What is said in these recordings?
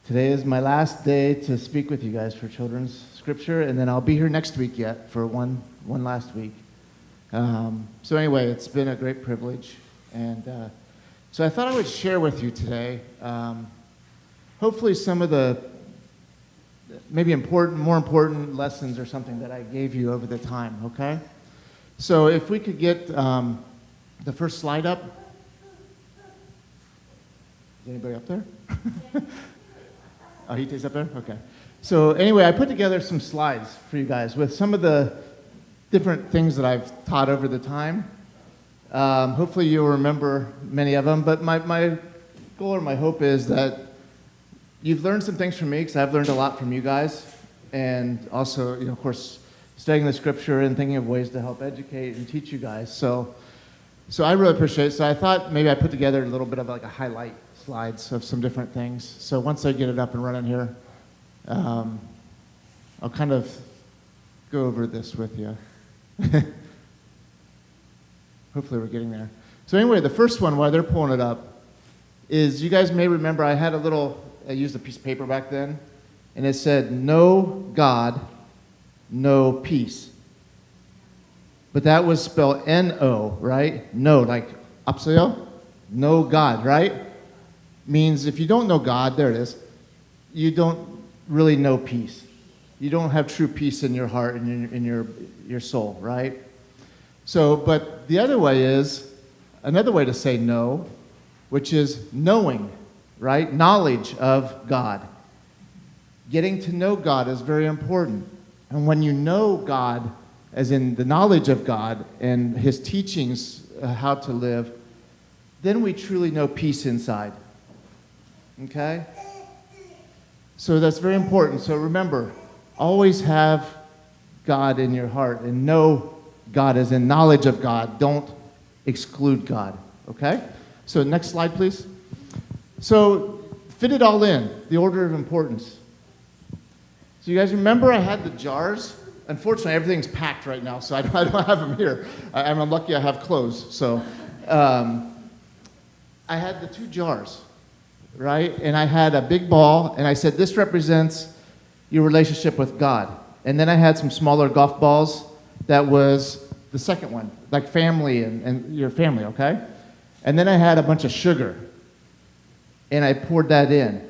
Today is my last day to speak with you guys for children's scripture, and then I'll be here next week yet for one last week. So anyway, it's been a great privilege, and so I thought I would share with you today, hopefully some of the maybe more important lessons or something that I gave you over the time, okay? So if we could get the first slide up. Is anybody up there? Oh, he stays up there? Okay. So anyway, I put together some slides for you guys with some of the different things that I've taught over the time. Hopefully you'll remember many of them, but my goal or my hope is that you've learned some things from me, because I've learned a lot from you guys, and also, of course, studying the scripture and thinking of ways to help educate and teach you guys. So I really appreciate it. So I thought maybe I put together a little bit of like a highlight slides of some different things. So once I get it up and running here, I'll kind of go over this with you. Hopefully we're getting there. So anyway, the first one, while they're pulling it up, is you guys may remember I used a piece of paper back then, and it said, "No God, no peace." But that was spelled N-O, right? No, like apseo, no God, right? Means if you don't know God, there it is, you don't really know peace. You don't have true peace in your heart and in your soul, right? So, but the other way is, another way to say no, which is knowing, right? Knowledge of God. Getting to know God is very important. And when you know God, as in the knowledge of God and his teachings, how to live, then we truly know peace inside. Okay? So that's very important. So remember, always have God in your heart and know God as in knowledge of God. Don't exclude God. Okay? So next slide, please. So fit it all in, the order of importance. So you guys remember I had the jars? Unfortunately, everything's packed right now, so I don't have them here. I'm lucky I have clothes. So I had the two jars, right? And I had a big ball, and I said, this represents your relationship with God. And then I had some smaller golf balls. That was the second one, like family and your family, okay? And then I had a bunch of sugar, and I poured that in.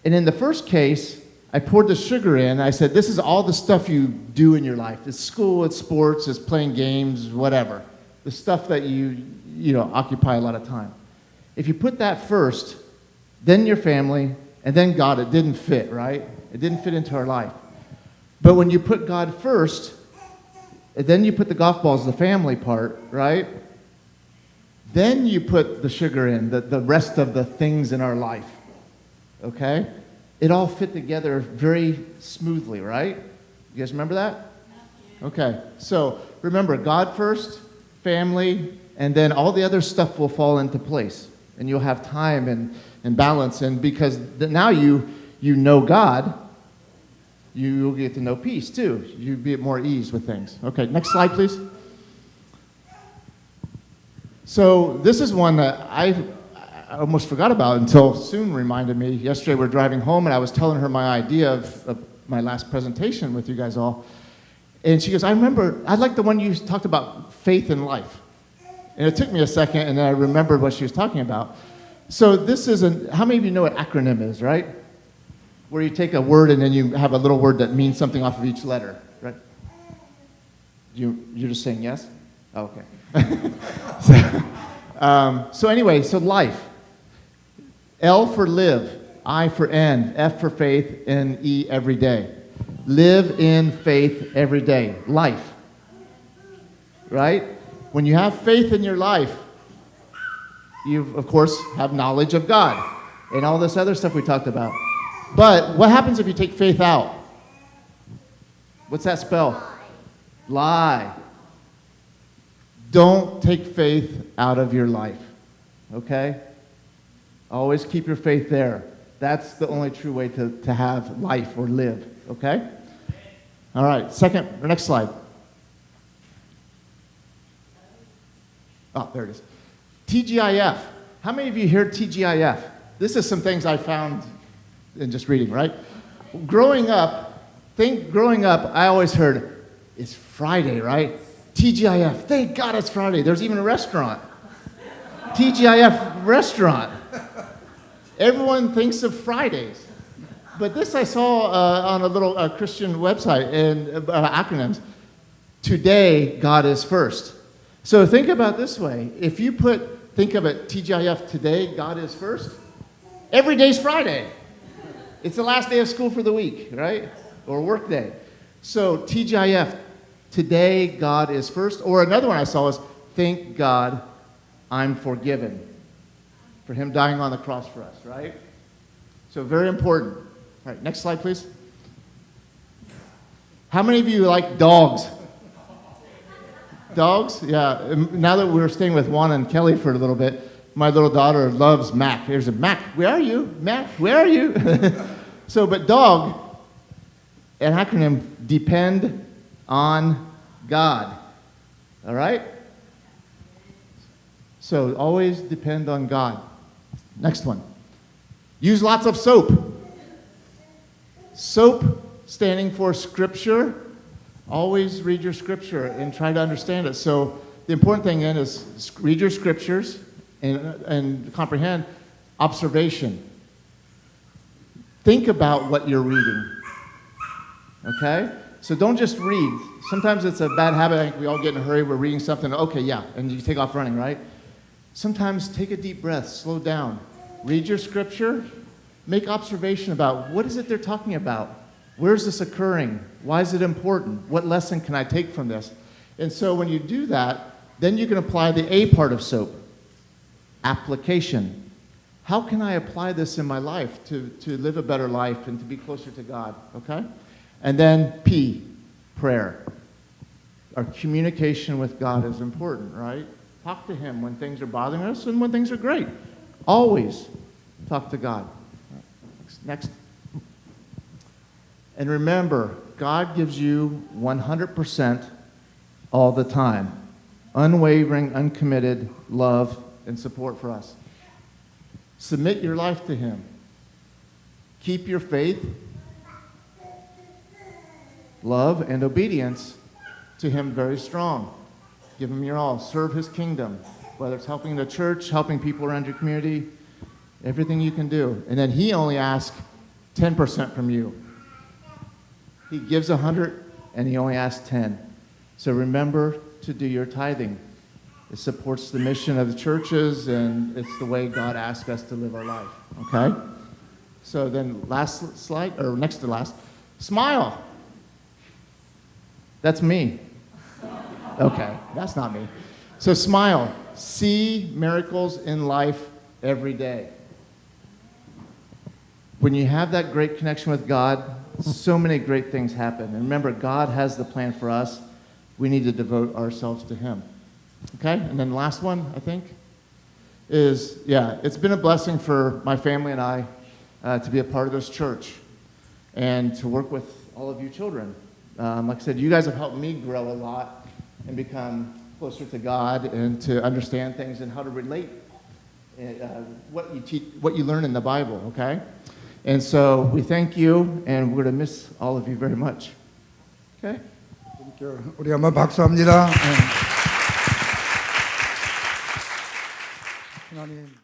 And in the first case, I poured the sugar in. I said, this is all the stuff you do in your life. It's school, it's sports, it's playing games, whatever. The stuff that you occupy a lot of time. If you put that first, then your family, and then God, it didn't fit, right? It didn't fit into our life. But when you put God first, and then you put the golf balls, the family part, right? Then you put the sugar in, the rest of the things in our life, okay? It all fit together very smoothly, right? You guys remember that? Okay, so remember, God first, family, and then all the other stuff will fall into place. And you'll have time and balance. And because now you know God, you'll get to know peace too. You'll be at more ease with things. Okay, next slide, please. So this is one that I almost forgot about until Soon reminded me. Yesterday we're driving home, and I was telling her my idea of my last presentation with you guys all. And she goes, I like the one you talked about, faith in life. And it took me a second, and then I remembered what she was talking about. So this is how many of you know what acronym is, right? Where you take a word and then you have a little word that means something off of each letter, right? You're just saying yes? Oh, okay. So anyway, so life. L for live, I for end, F for faith, and E every day. Live in faith every day. Life. Right? When you have faith in your life, you, of course, have knowledge of God and all this other stuff we talked about. But what happens if you take faith out? What's that spell? Lie. Don't take faith out of your life, okay? Always keep your faith there. That's the only true way to have life or live, okay? All right, next slide. Oh, there it is. TGIF. How many of you hear TGIF? This is some things I found and just reading, right? Growing up, I always heard, it's Friday, right? TGIF, thank God it's Friday. There's even a restaurant. TGIF restaurant. Everyone thinks of Fridays. But this I saw on a little Christian website and acronyms. Today, God is first. So think about it this way. If you think of it, TGIF, today, God is first. Every day's Friday. It's the last day of school for the week, right? Or work day. So TGIF, today, God is first. Or another one I saw was, thank God I'm forgiven. For him dying on the cross for us, right? So very important. All right, next slide, please. How many of you like dogs? Dogs? Yeah. Now that we're staying with Juan and Kelly for a little bit, my little daughter loves Mac. There's a Mac. Where are you? Mac, where are you? So, but dog, an acronym, depend on God. All right? So always depend on God. Next one. Use lots of soap. Soap standing for scripture. Always read your scripture and try to understand it. So the important thing then is read your scriptures and comprehend observation. Think about what you're reading. Okay? So don't just read. Sometimes it's a bad habit. I think we all get in a hurry. We're reading something. Okay, yeah. And you take off running, right? Sometimes take a deep breath. Slow down. Read your scripture. Make observation about what is it they're talking about. Where is this occurring? Why is it important? What lesson can I take from this? And so when you do that, then you can apply the A part of SOAP. Application. How can I apply this in my life to live a better life and to be closer to God? Okay? And then P, prayer. Our communication with God is important, right? Talk to him when things are bothering us and when things are great. Always talk to God. Next. And remember, God gives you 100% all the time. Unwavering, uncommitted love and support for us. Submit your life to him. Keep your faith, love, and obedience to him very strong. Give him your all. Serve his kingdom, whether it's helping the church, helping people around your community, everything you can do. And then he only asks 10% from you. He gives 100 and he only asks 10. So remember to do your tithing. It supports the mission of the churches and it's the way God asks us to live our life. Okay? So then last slide, or next to last, smile. That's me. Okay, that's not me. So smile. See miracles in life every day. When you have that great connection with God, so many great things happen. And remember, God has the plan for us. We need to devote ourselves to him. Okay? And then the last one, I think, is, it's been a blessing for my family and I to be a part of this church and to work with all of you children. Like I said, you guys have helped me grow a lot and become closer to God and to understand things and how to relate what you learn in the Bible, okay? And so we thank you, and we're going to miss all of you very much. Okay? 우리 한번 박수합니다. 하나님.